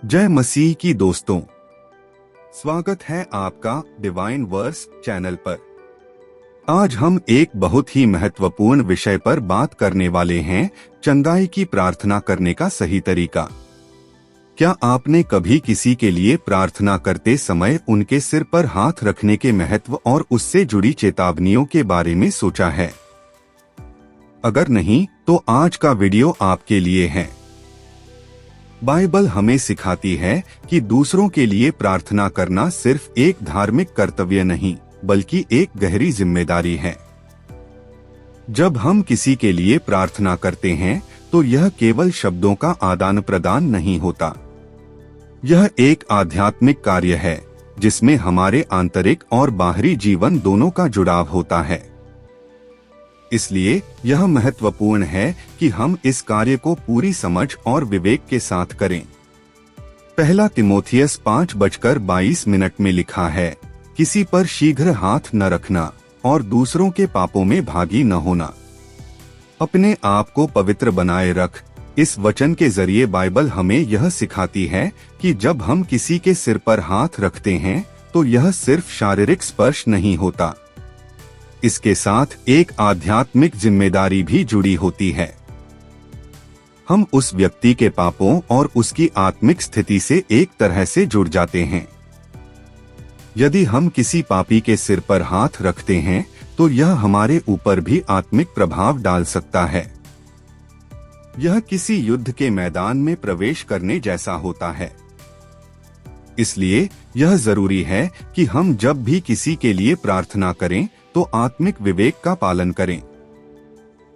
जय मसीह की दोस्तों, स्वागत है आपका डिवाइन वर्स चैनल पर। आज हम एक बहुत ही महत्वपूर्ण विषय पर बात करने वाले हैं, चंगाई की प्रार्थना करने का सही तरीका। क्या आपने कभी किसी के लिए प्रार्थना करते समय उनके सिर पर हाथ रखने के महत्व और उससे जुड़ी चेतावनियों के बारे में सोचा है? अगर नहीं, तो आज का वीडियो आपके लिए है। बाइबल हमें सिखाती है कि दूसरों के लिए प्रार्थना करना सिर्फ एक धार्मिक कर्तव्य नहीं, बल्कि एक गहरी जिम्मेदारी है। जब हम किसी के लिए प्रार्थना करते हैं, तो यह केवल शब्दों का आदान प्रदान नहीं होता। यह एक आध्यात्मिक कार्य है, जिसमें हमारे आंतरिक और बाहरी जीवन दोनों का जुड़ाव होता है। इसलिए यह महत्वपूर्ण है कि हम इस कार्य को पूरी समझ और विवेक के साथ करें। पहला तिमोथियस 5:22 में लिखा है, किसी पर शीघ्र हाथ न रखना और दूसरों के पापों में भागी न होना। अपने आप को पवित्र बनाए रख। इस वचन के जरिए बाइबल हमें यह सिखाती है कि जब हम किसी के सिर पर हाथ रखते हैं, तो यह सिर्फ शारीरिक स्पर्श नहीं होता। इसके साथ एक आध्यात्मिक जिम्मेदारी भी जुड़ी होती है। हम उस व्यक्ति के पापों और उसकी आत्मिक स्थिति से एक तरह से जुड़ जाते हैं। यदि हम किसी पापी के सिर पर हाथ रखते हैं, तो यह हमारे ऊपर भी आत्मिक प्रभाव डाल सकता है। यह किसी युद्ध के मैदान में प्रवेश करने जैसा होता है। इसलिए यह जरूरी है कि हम जब भी किसी के लिए प्रार्थना करें, तो आत्मिक विवेक का पालन करें।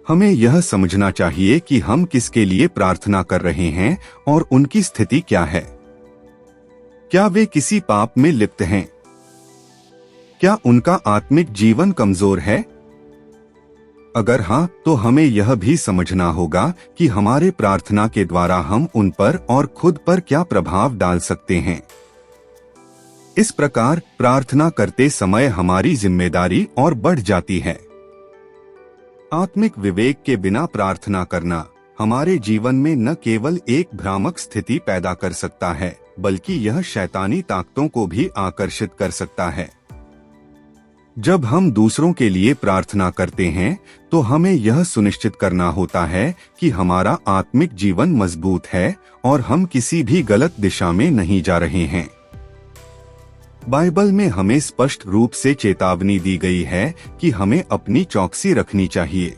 हमें यह समझना चाहिए कि हम किसके लिए प्रार्थना कर रहे हैं और उनकी स्थिति क्या है। क्या वे किसी पाप में लिप्त हैं? क्या उनका आत्मिक जीवन कमजोर है? अगर हाँ, तो हमें यह भी समझना होगा कि हमारे प्रार्थना के द्वारा हम उन पर और खुद पर क्या प्रभाव डाल सकते हैं। इस प्रकार प्रार्थना करते समय हमारी जिम्मेदारी और बढ़ जाती है। आत्मिक विवेक के बिना प्रार्थना करना हमारे जीवन में न केवल एक भ्रामक स्थिति पैदा कर सकता है, बल्कि यह शैतानी ताकतों को भी आकर्षित कर सकता है। जब हम दूसरों के लिए प्रार्थना करते हैं, तो हमें यह सुनिश्चित करना होता है कि हमारा आत्मिक जीवन मजबूत है और हम किसी भी गलत दिशा में नहीं जा रहे हैं। बाइबल में हमें स्पष्ट रूप से चेतावनी दी गई है कि हमें अपनी चौकसी रखनी चाहिए।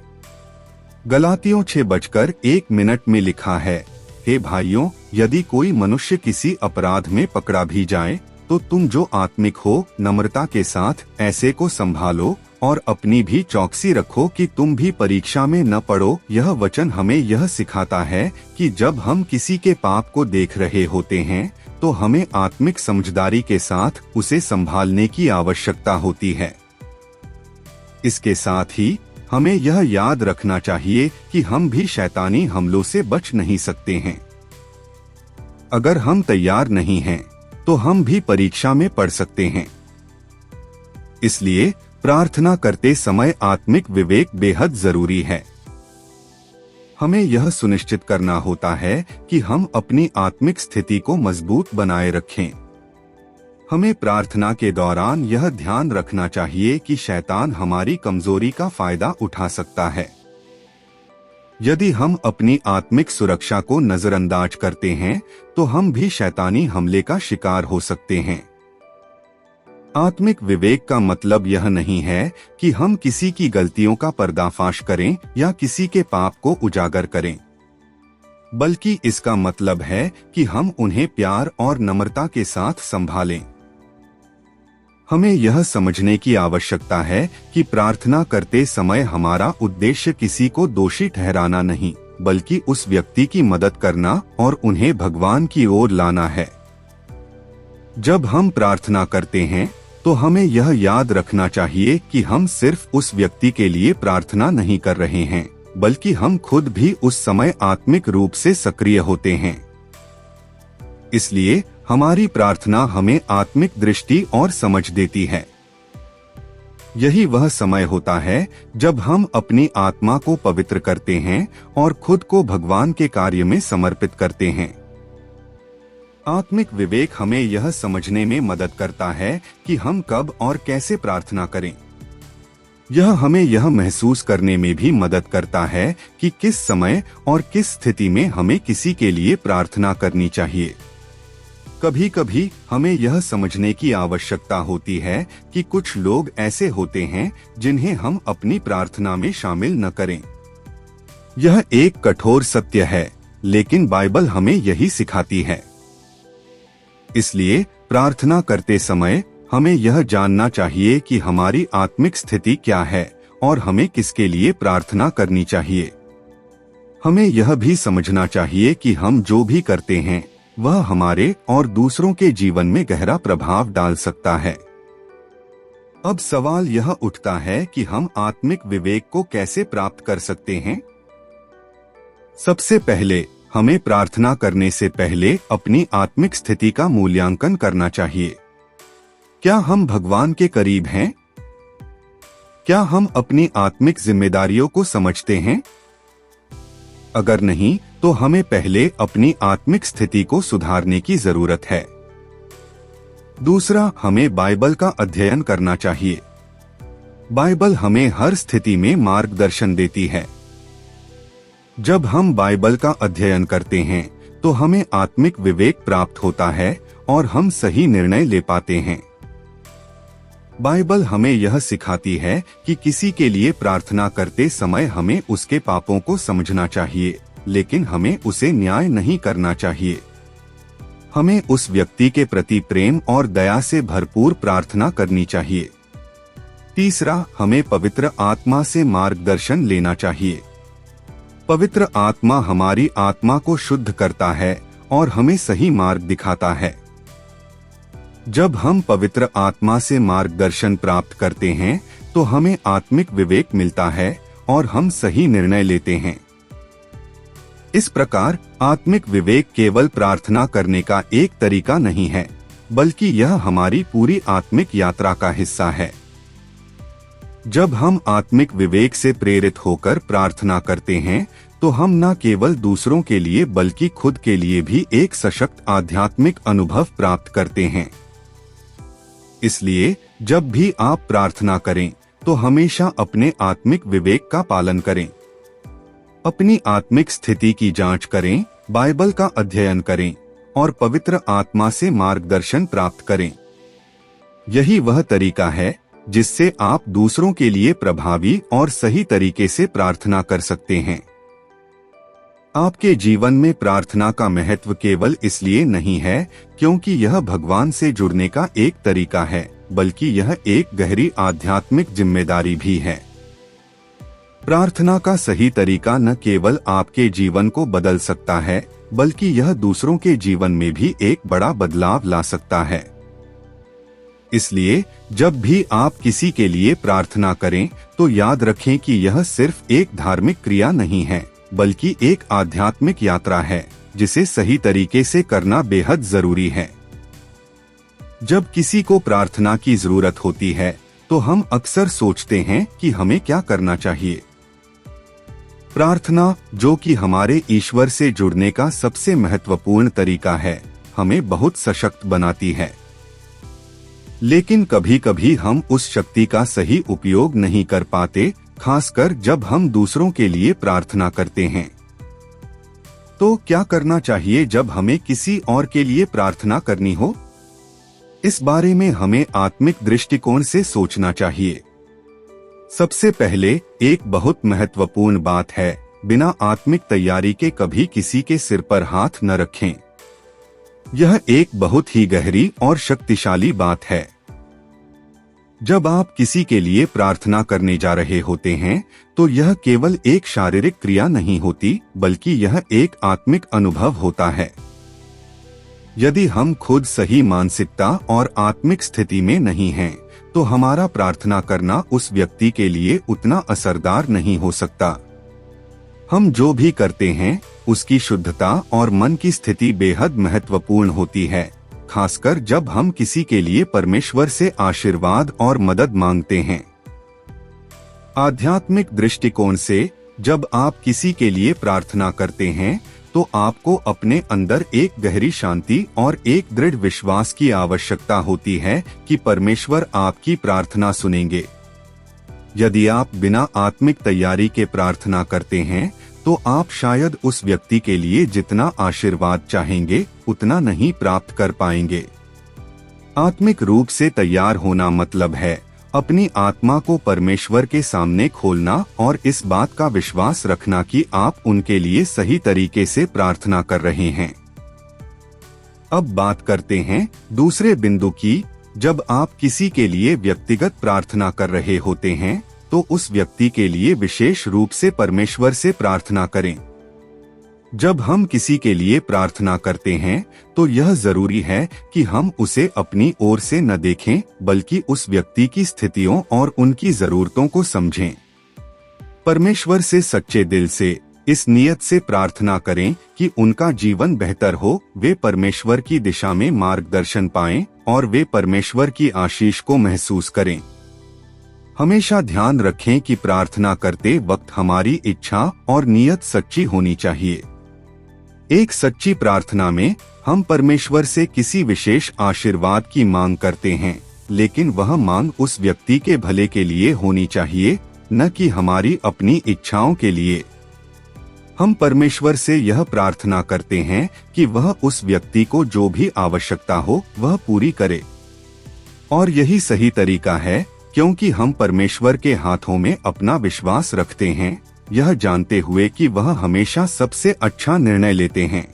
गलातियों 6:1 में लिखा है, हे भाइयों, यदि कोई मनुष्य किसी अपराध में पकड़ा भी जाए, तो तुम जो आत्मिक हो, नम्रता के साथ ऐसे को संभालो और अपनी भी चौकसी रखो कि तुम भी परीक्षा में न पड़ो। यह वचन हमें यह सिखाता है कि जब हम किसी के पाप को देख रहे होते हैं, तो हमें आत्मिक समझदारी के साथ उसे संभालने की आवश्यकता होती है। इसके साथ ही हमें यह याद रखना चाहिए कि हम भी शैतानी हमलों से बच नहीं सकते हैं। अगर हम तैयार नहीं हैं, तो हम भी परीक्षा में पड़ सकते हैं। इसलिए प्रार्थना करते समय आत्मिक विवेक बेहद जरूरी है। हमें यह सुनिश्चित करना होता है कि हम अपनी आत्मिक स्थिति को मजबूत बनाए रखें। हमें प्रार्थना के दौरान यह ध्यान रखना चाहिए कि शैतान हमारी कमजोरी का फायदा उठा सकता है। यदि हम अपनी आत्मिक सुरक्षा को नजरअंदाज करते हैं, तो हम भी शैतानी हमले का शिकार हो सकते हैं। आत्मिक विवेक का मतलब यह नहीं है कि हम किसी की गलतियों का पर्दाफाश करें या किसी के पाप को उजागर करें, बल्कि इसका मतलब है कि हम उन्हें प्यार और नम्रता के साथ संभालें। हमें यह समझने की आवश्यकता है कि प्रार्थना करते समय हमारा उद्देश्य किसी को दोषी ठहराना नहीं, बल्कि उस व्यक्ति की मदद करना और उन्हें भगवान की ओर लाना है। जब हम प्रार्थना करते हैं, तो हमें यह याद रखना चाहिए कि हम सिर्फ उस व्यक्ति के लिए प्रार्थना नहीं कर रहे हैं, बल्कि हम खुद भी उस समय आत्मिक रूप से सक्रिय होते हैं। इसलिए हमारी प्रार्थना हमें आत्मिक दृष्टि और समझ देती है। यही वह समय होता है जब हम अपनी आत्मा को पवित्र करते हैं और खुद को भगवान के कार्य में समर्पित करते हैं। आत्मिक विवेक हमें यह समझने में मदद करता है कि हम कब और कैसे प्रार्थना करें। यह हमें यह महसूस करने में भी मदद करता है कि किस समय और किस स्थिति में हमें किसी के लिए प्रार्थना करनी चाहिए। कभी कभी हमें यह समझने की आवश्यकता होती है कि कुछ लोग ऐसे होते हैं जिन्हें हम अपनी प्रार्थना में शामिल न करें। यह एक कठोर सत्य है, लेकिन बाइबल हमें यही सिखाती है। इसलिए प्रार्थना करते समय हमें यह जानना चाहिए कि हमारी आत्मिक स्थिति क्या है और हमें किसके लिए प्रार्थना करनी चाहिए। हमें यह भी समझना चाहिए कि हम जो भी करते हैं वह हमारे और दूसरों के जीवन में गहरा प्रभाव डाल सकता है। अब सवाल यह उठता है कि हम आत्मिक विवेक को कैसे प्राप्त कर सकते हैं। सबसे पहले हमें प्रार्थना करने से पहले अपनी आत्मिक स्थिति का मूल्यांकन करना चाहिए। क्या हम भगवान के करीब हैं? क्या हम अपनी आत्मिक जिम्मेदारियों को समझते हैं? अगर नहीं, तो हमें पहले अपनी आत्मिक स्थिति को सुधारने की जरूरत है। दूसरा, हमें बाइबल का अध्ययन करना चाहिए। बाइबल हमें हर स्थिति में मार्गदर्शन देती है। जब हम बाइबल का अध्ययन करते हैं तो हमें आत्मिक विवेक प्राप्त होता है और हम सही निर्णय ले पाते हैं। बाइबल हमें यह सिखाती है कि किसी के लिए प्रार्थना करते समय हमें उसके पापों को समझना चाहिए, लेकिन हमें उसे न्याय नहीं करना चाहिए। हमें उस व्यक्ति के प्रति प्रेम और दया से भरपूर प्रार्थना करनी चाहिए। तीसरा, हमें पवित्र आत्मा से मार्गदर्शन लेना चाहिए। पवित्र आत्मा हमारी आत्मा को शुद्ध करता है और हमें सही मार्ग दिखाता है। जब हम पवित्र आत्मा से मार्गदर्शन प्राप्त करते हैं तो हमें आत्मिक विवेक मिलता है और हम सही निर्णय लेते हैं। इस प्रकार आत्मिक विवेक केवल प्रार्थना करने का एक तरीका नहीं है, बल्कि यह हमारी पूरी आत्मिक यात्रा का हिस्सा है। जब हम आत्मिक विवेक से प्रेरित होकर प्रार्थना करते हैं तो हम न केवल दूसरों के लिए बल्कि खुद के लिए भी एक सशक्त आध्यात्मिक अनुभव प्राप्त करते हैं। इसलिए जब भी आप प्रार्थना करें तो हमेशा अपने आत्मिक विवेक का पालन करें। अपनी आत्मिक स्थिति की जांच करें, बाइबल का अध्ययन करें और पवित्र आत्मा से मार्गदर्शन प्राप्त करें। यही वह तरीका है जिससे आप दूसरों के लिए प्रभावी और सही तरीके से प्रार्थना कर सकते हैं। आपके जीवन में प्रार्थना का महत्व केवल इसलिए नहीं है क्योंकि यह भगवान से जुड़ने का एक तरीका है, बल्कि यह एक गहरी आध्यात्मिक जिम्मेदारी भी है। प्रार्थना का सही तरीका न केवल आपके जीवन को बदल सकता है, बल्कि यह दूसरों के जीवन में भी एक बड़ा बदलाव ला सकता है। इसलिए जब भी आप किसी के लिए प्रार्थना करें तो याद रखें कि यह सिर्फ एक धार्मिक क्रिया नहीं है, बल्कि एक आध्यात्मिक यात्रा है जिसे सही तरीके से करना बेहद जरूरी है। जब किसी को प्रार्थना की जरूरत होती है तो हम अक्सर सोचते हैं कि हमें क्या करना चाहिए। प्रार्थना, जो कि हमारे ईश्वर से जुड़ने का सबसे महत्वपूर्ण तरीका है, हमें बहुत सशक्त बनाती है। लेकिन कभी कभी हम उस शक्ति का सही उपयोग नहीं कर पाते, खासकर जब हम दूसरों के लिए प्रार्थना करते हैं। तो क्या करना चाहिए जब हमें किसी और के लिए प्रार्थना करनी हो? इस बारे में हमें आत्मिक दृष्टिकोण से सोचना चाहिए। सबसे पहले एक बहुत महत्वपूर्ण बात है, बिना आत्मिक तैयारी के कभी किसी के सिर पर हाथ न रखें। यह एक बहुत ही गहरी और शक्तिशाली बात है। जब आप किसी के लिए प्रार्थना करने जा रहे होते हैं तो यह केवल एक शारीरिक क्रिया नहीं होती, बल्कि यह एक आत्मिक अनुभव होता है। यदि हम खुद सही मानसिकता और आत्मिक स्थिति में नहीं हैं, तो हमारा प्रार्थना करना उस व्यक्ति के लिए उतना असरदार नहीं हो सकता। हम जो भी करते हैं उसकी शुद्धता और मन की स्थिति बेहद महत्वपूर्ण होती है, खासकर जब हम किसी के लिए परमेश्वर से आशीर्वाद और मदद मांगते हैं। आध्यात्मिक दृष्टिकोण से जब आप किसी के लिए प्रार्थना करते हैं तो आपको अपने अंदर एक गहरी शांति और एक दृढ़ विश्वास की आवश्यकता होती है कि परमेश्वर आपकी प्रार्थना सुनेंगे। यदि आप बिना आत्मिक तैयारी के प्रार्थना करते हैं तो आप शायद उस व्यक्ति के लिए जितना आशीर्वाद चाहेंगे उतना नहीं प्राप्त कर पाएंगे। आत्मिक रूप से तैयार होना मतलब है अपनी आत्मा को परमेश्वर के सामने खोलना और इस बात का विश्वास रखना कि आप उनके लिए सही तरीके से प्रार्थना कर रहे हैं। अब बात करते हैं दूसरे बिंदु की। जब आप किसी के लिए व्यक्तिगत प्रार्थना कर रहे होते हैं तो उस व्यक्ति के लिए विशेष रूप से परमेश्वर से प्रार्थना करें। जब हम किसी के लिए प्रार्थना करते हैं तो यह जरूरी है कि हम उसे अपनी ओर से न देखें बल्कि उस व्यक्ति की स्थितियों और उनकी जरूरतों को समझें। परमेश्वर से सच्चे दिल से इस नियत से प्रार्थना करें कि उनका जीवन बेहतर हो, वे परमेश्वर की दिशा में मार्गदर्शन पाएं और वे परमेश्वर की आशीष को महसूस करें। हमेशा ध्यान रखें कि प्रार्थना करते वक्त हमारी इच्छा और नियत सच्ची होनी चाहिए। एक सच्ची प्रार्थना में हम परमेश्वर से किसी विशेष आशीर्वाद की मांग करते हैं, लेकिन वह मांग उस व्यक्ति के भले के लिए होनी चाहिए, न कि हमारी अपनी इच्छाओं के लिए। हम परमेश्वर से यह प्रार्थना करते हैं कि वह उस व्यक्ति को जो भी आवश्यकता हो वह पूरी करे। और यही सही तरीका है, क्योंकि हम परमेश्वर के हाथों में अपना विश्वास रखते हैं, यह जानते हुए कि वह हमेशा सबसे अच्छा निर्णय लेते हैं।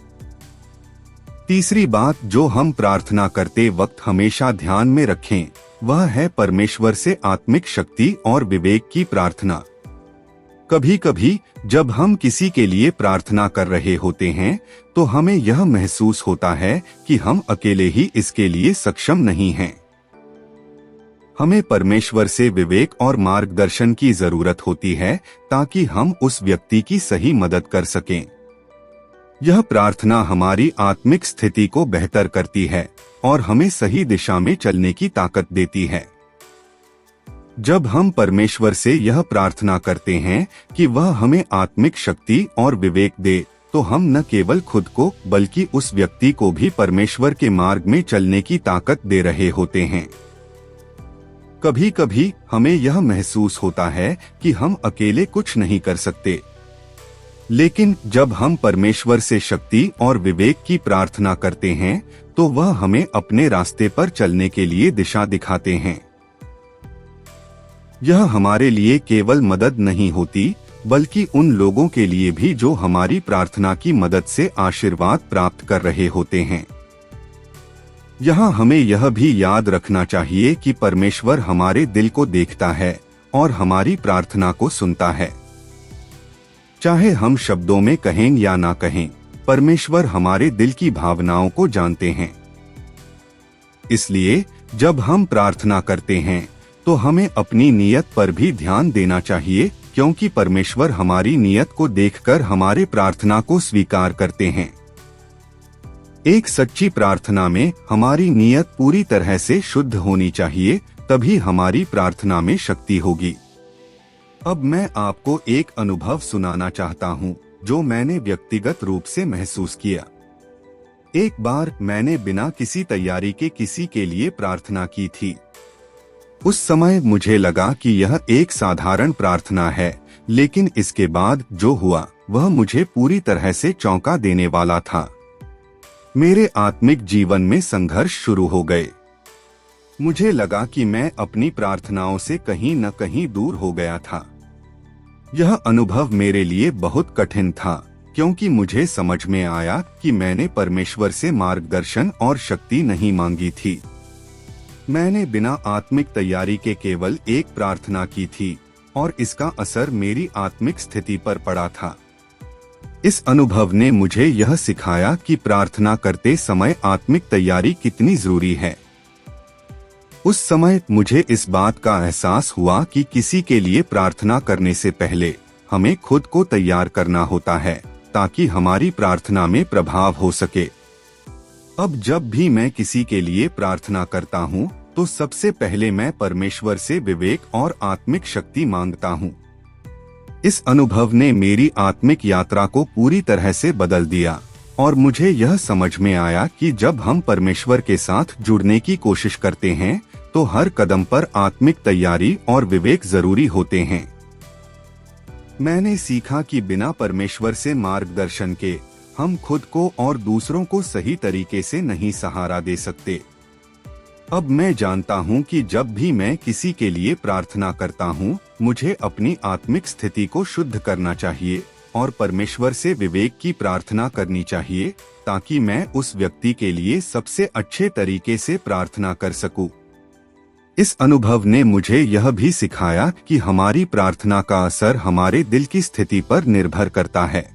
तीसरी बात जो हम प्रार्थना करते वक्त हमेशा ध्यान में रखें, वह है परमेश्वर से आत्मिक शक्ति और विवेक की प्रार्थना। कभी कभी जब हम किसी के लिए प्रार्थना कर रहे होते हैं तो हमें यह महसूस होता है कि हम अकेले ही इसके लिए सक्षम नहीं हैं। हमें परमेश्वर से विवेक और मार्गदर्शन की जरूरत होती है ताकि हम उस व्यक्ति की सही मदद कर सकें। यह प्रार्थना हमारी आत्मिक स्थिति को बेहतर करती है और हमें सही दिशा में चलने की ताकत देती है। जब हम परमेश्वर से यह प्रार्थना करते हैं कि वह हमें आत्मिक शक्ति और विवेक दे, तो हम न केवल खुद को बल्कि उस व्यक्ति को भी परमेश्वर के मार्ग में चलने की ताकत दे रहे होते हैं। कभी कभी हमें यह महसूस होता है कि हम अकेले कुछ नहीं कर सकते, लेकिन जब हम परमेश्वर से शक्ति और विवेक की प्रार्थना करते हैं तो वह हमें अपने रास्ते पर चलने के लिए दिशा दिखाते हैं। यह हमारे लिए केवल मदद नहीं होती, बल्कि उन लोगों के लिए भी जो हमारी प्रार्थना की मदद से आशीर्वाद प्राप्त कर रहे होते हैं। यहाँ हमें यह भी याद रखना चाहिए कि परमेश्वर हमारे दिल को देखता है और हमारी प्रार्थना को सुनता है। चाहे हम शब्दों में कहें या ना कहें, परमेश्वर हमारे दिल की भावनाओं को जानते हैं। इसलिए जब हम प्रार्थना करते हैं तो हमें अपनी नियत पर भी ध्यान देना चाहिए, क्योंकि परमेश्वर हमारी नियत को देखकर हमारे प्रार्थना को स्वीकार करते हैं। एक सच्ची प्रार्थना में हमारी नियत पूरी तरह से शुद्ध होनी चाहिए, तभी हमारी प्रार्थना में शक्ति होगी। अब मैं आपको एक अनुभव सुनाना चाहता हूँ जो मैंने व्यक्तिगत रूप से महसूस किया। एक बार मैंने बिना किसी तैयारी के किसी के लिए प्रार्थना की थी। उस समय मुझे लगा कि यह एक साधारण प्रार्थना है, लेकिन इसके बाद जो हुआ वह मुझे पूरी तरह से चौंका देने वाला था। मेरे आत्मिक जीवन में संघर्ष शुरू हो गए। मुझे लगा कि मैं अपनी प्रार्थनाओं से कहीं न कहीं दूर हो गया था। यह अनुभव मेरे लिए बहुत कठिन था, क्योंकि मुझे समझ में आया कि मैंने परमेश्वर से मार्गदर्शन और शक्ति नहीं मांगी थी। मैंने बिना आत्मिक तैयारी के केवल एक प्रार्थना की थी और इसका असर मेरी आत्मिक स्थिति पर पड़ा था। इस अनुभव ने मुझे यह सिखाया कि प्रार्थना करते समय आत्मिक तैयारी कितनी जरूरी है। उस समय मुझे इस बात का एहसास हुआ कि किसी के लिए प्रार्थना करने से पहले हमें खुद को तैयार करना होता है ताकि हमारी प्रार्थना में प्रभाव हो सके। अब जब भी मैं किसी के लिए प्रार्थना करता हूँ तो सबसे पहले मैं परमेश्वर से विवेक और आत्मिक शक्ति मांगता हूँ। इस अनुभव ने मेरी आत्मिक यात्रा को पूरी तरह से बदल दिया और मुझे यह समझ में आया कि जब हम परमेश्वर के साथ जुड़ने की कोशिश करते हैं तो हर कदम पर आत्मिक तैयारी और विवेक जरूरी होते हैं। मैंने सीखा कि बिना परमेश्वर से मार्गदर्शन के हम खुद को और दूसरों को सही तरीके से नहीं सहारा दे सकते। अब मैं जानता हूँ कि जब भी मैं किसी के लिए प्रार्थना करता हूँ, मुझे अपनी आत्मिक स्थिति को शुद्ध करना चाहिए और परमेश्वर से विवेक की प्रार्थना करनी चाहिए ताकि मैं उस व्यक्ति के लिए सबसे अच्छे तरीके से प्रार्थना कर सकूं। इस अनुभव ने मुझे यह भी सिखाया कि हमारी प्रार्थना का असर हमारे दिल की स्थिति पर निर्भर करता है।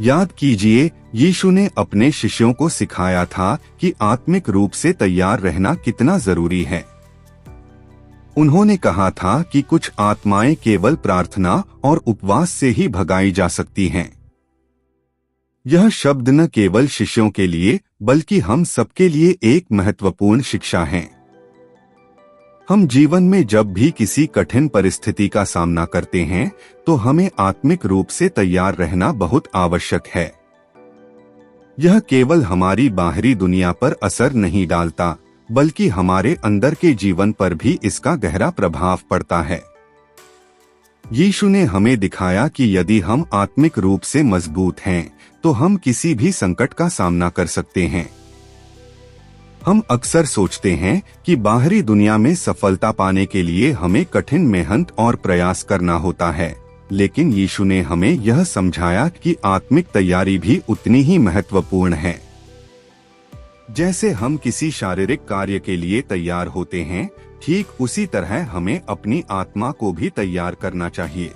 याद कीजिए, यीशु ने अपने शिष्यों को सिखाया था कि आत्मिक रूप से तैयार रहना कितना जरूरी है। उन्होंने कहा था कि कुछ आत्माएं केवल प्रार्थना और उपवास से ही भगाई जा सकती हैं। यह शब्द न केवल शिष्यों के लिए बल्कि हम सबके लिए एक महत्वपूर्ण शिक्षा है। हम जीवन में जब भी किसी कठिन परिस्थिति का सामना करते हैं तो हमें आत्मिक रूप से तैयार रहना बहुत आवश्यक है। यह केवल हमारी बाहरी दुनिया पर असर नहीं डालता बल्कि हमारे अंदर के जीवन पर भी इसका गहरा प्रभाव पड़ता है। यीशु ने हमें दिखाया कि यदि हम आत्मिक रूप से मजबूत हैं तो हम किसी भी संकट का सामना कर सकते हैं। हम अक्सर सोचते हैं कि बाहरी दुनिया में सफलता पाने के लिए हमें कठिन मेहनत और प्रयास करना होता है, लेकिन यीशु ने हमें यह समझाया कि आत्मिक तैयारी भी उतनी ही महत्वपूर्ण है। जैसे हम किसी शारीरिक कार्य के लिए तैयार होते हैं, ठीक उसी तरह हमें अपनी आत्मा को भी तैयार करना चाहिए।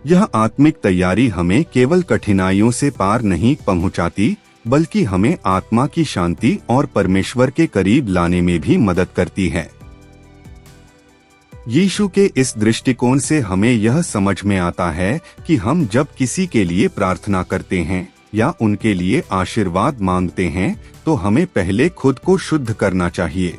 यह आत्मिक तैयारी हमें केवल कठिनाइयों से पार नहीं पहुंचाती बल्कि हमें आत्मा की शांति और परमेश्वर के करीब लाने में भी मदद करती है। यीशु के इस दृष्टिकोण से हमें यह समझ में आता है कि हम जब किसी के लिए प्रार्थना करते हैं या उनके लिए आशीर्वाद मांगते हैं तो हमें पहले खुद को शुद्ध करना चाहिए।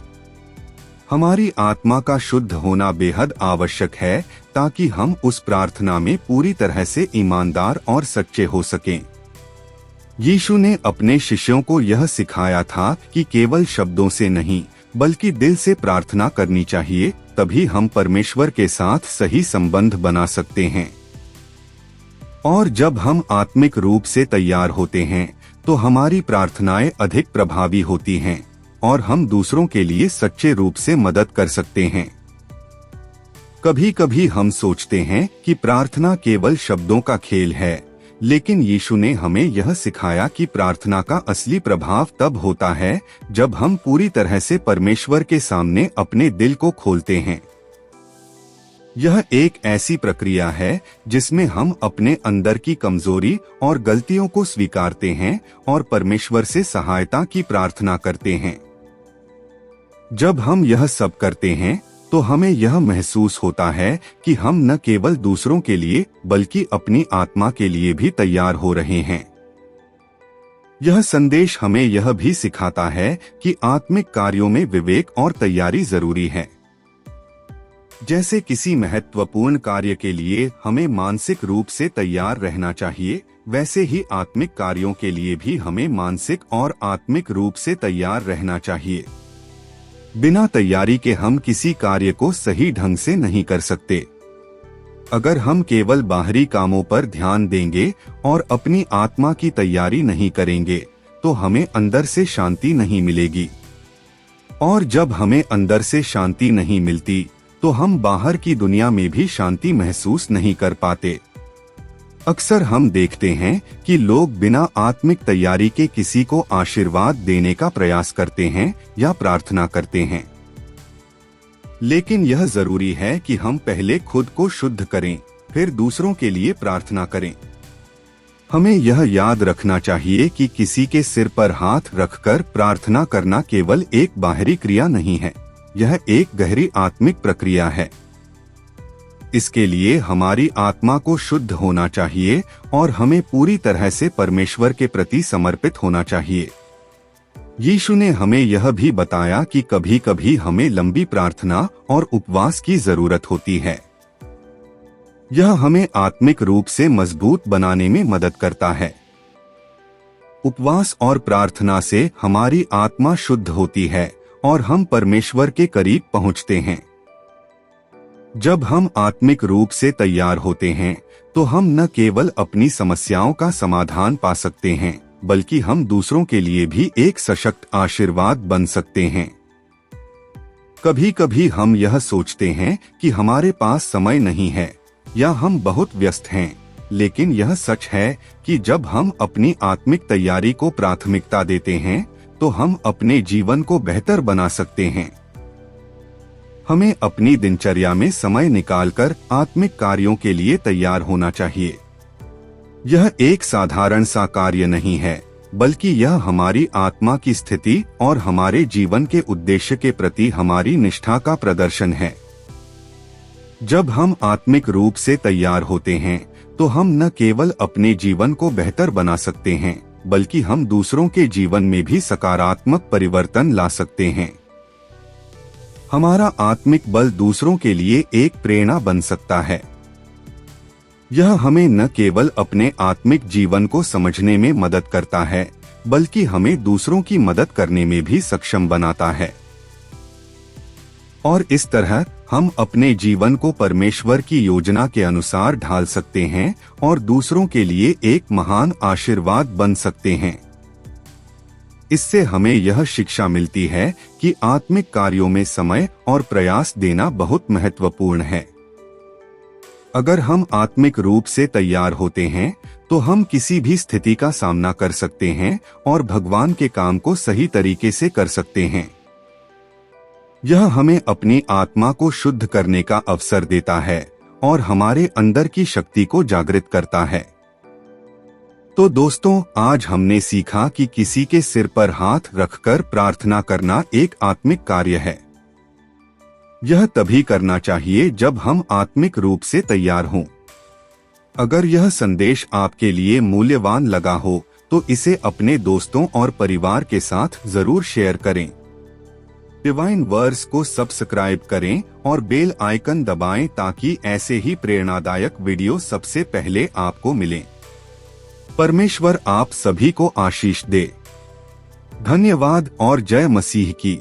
हमारी आत्मा का शुद्ध होना बेहद आवश्यक है ताकि हम उस प्रार्थना में पूरी तरह से ईमानदार और सच्चे हो सकें। यीशु ने अपने शिष्यों को यह सिखाया था कि केवल शब्दों से नहीं बल्कि दिल से प्रार्थना करनी चाहिए, तभी हम परमेश्वर के साथ सही संबंध बना सकते हैं। और जब हम आत्मिक रूप से तैयार होते हैं तो हमारी प्रार्थनाएं अधिक प्रभावी होती हैं और हम दूसरों के लिए सच्चे रूप से मदद कर सकते हैं। कभी कभी हम सोचते हैं कि प्रार्थना केवल शब्दों का खेल है, लेकिन यीशु ने हमें यह सिखाया कि प्रार्थना का असली प्रभाव तब होता है जब हम पूरी तरह से परमेश्वर के सामने अपने दिल को खोलते हैं। यह एक ऐसी प्रक्रिया है जिसमें हम अपने अंदर की कमजोरी और गलतियों को स्वीकारते हैं और परमेश्वर से सहायता की प्रार्थना करते हैं। जब हम यह सब करते हैं तो हमें यह महसूस होता है कि हम न केवल दूसरों के लिए बल्कि अपनी आत्मा के लिए भी तैयार हो रहे हैं। यह संदेश हमें यह भी सिखाता है कि आत्मिक कार्यों में विवेक और तैयारी जरूरी है। जैसे किसी महत्वपूर्ण कार्य के लिए हमें मानसिक रूप से तैयार रहना चाहिए, वैसे ही आत्मिक कार्यों के लिए भी हमें मानसिक और आत्मिक रूप से तैयार रहना चाहिए। बिना तैयारी के हम किसी कार्य को सही ढंग से नहीं कर सकते। अगर हम केवल बाहरी कामों पर ध्यान देंगे और अपनी आत्मा की तैयारी नहीं करेंगे तो हमें अंदर से शांति नहीं मिलेगी, और जब हमें अंदर से शांति नहीं मिलती तो हम बाहर की दुनिया में भी शांति महसूस नहीं कर पाते। अक्सर हम देखते हैं कि लोग बिना आत्मिक तैयारी के किसी को आशीर्वाद देने का प्रयास करते हैं या प्रार्थना करते हैं, लेकिन यह जरूरी है कि हम पहले खुद को शुद्ध करें, फिर दूसरों के लिए प्रार्थना करें। हमें यह याद रखना चाहिए कि किसी के सिर पर हाथ रखकर प्रार्थना करना केवल एक बाहरी क्रिया नहीं है, यह एक गहरी आत्मिक प्रक्रिया है। इसके लिए हमारी आत्मा को शुद्ध होना चाहिए और हमें पूरी तरह से परमेश्वर के प्रति समर्पित होना चाहिए। यीशु ने हमें यह भी बताया कि कभी कभी हमें लंबी प्रार्थना और उपवास की जरूरत होती है। यह हमें आत्मिक रूप से मजबूत बनाने में मदद करता है। उपवास और प्रार्थना से हमारी आत्मा शुद्ध होती है और हम परमेश्वर के करीब पहुंचते हैं। जब हम आत्मिक रूप से तैयार होते हैं तो हम न केवल अपनी समस्याओं का समाधान पा सकते हैं, बल्कि हम दूसरों के लिए भी एक सशक्त आशीर्वाद बन सकते हैं। कभी कभी हम यह सोचते हैं कि हमारे पास समय नहीं है या हम बहुत व्यस्त हैं, लेकिन यह सच है कि जब हम अपनी आत्मिक तैयारी को प्राथमिकता देते हैं तो हम अपने जीवन को बेहतर बना सकते हैं। हमें अपनी दिनचर्या में समय निकालकर आत्मिक कार्यों के लिए तैयार होना चाहिए। यह एक साधारण सा कार्य नहीं है, बल्कि यह हमारी आत्मा की स्थिति और हमारे जीवन के उद्देश्य के प्रति हमारी निष्ठा का प्रदर्शन है। जब हम आत्मिक रूप से तैयार होते हैं तो हम न केवल अपने जीवन को बेहतर बना सकते हैं, बल्कि हम दूसरों के जीवन में भी सकारात्मक परिवर्तन ला सकते हैं। हमारा आत्मिक बल दूसरों के लिए एक प्रेरणा बन सकता है। यह हमें न केवल अपने आत्मिक जीवन को समझने में मदद करता है, बल्कि हमें दूसरों की मदद करने में भी सक्षम बनाता है। और इस तरह हम अपने जीवन को परमेश्वर की योजना के अनुसार ढाल सकते हैं और दूसरों के लिए एक महान आशीर्वाद बन सकते हैं। इससे हमें यह शिक्षा मिलती है कि आत्मिक कार्यों में समय और प्रयास देना बहुत महत्वपूर्ण है। अगर हम आत्मिक रूप से तैयार होते हैं तो हम किसी भी स्थिति का सामना कर सकते हैं और भगवान के काम को सही तरीके से कर सकते हैं। यह हमें अपनी आत्मा को शुद्ध करने का अवसर देता है और हमारे अंदर की शक्ति को जागृत करता है। तो दोस्तों, आज हमने सीखा कि किसी के सिर पर हाथ रखकर प्रार्थना करना एक आत्मिक कार्य है। यह तभी करना चाहिए जब हम आत्मिक रूप से तैयार हों। अगर यह संदेश आपके लिए मूल्यवान लगा हो तो इसे अपने दोस्तों और परिवार के साथ जरूर शेयर करें। डिवाइन वर्स को सब्सक्राइब करें और बेल आइकन दबाएं ताकि ऐसे ही प्रेरणादायक वीडियो सबसे पहले आपको मिलें। परमेश्वर आप सभी को आशीष दे। धन्यवाद और जय मसीह की।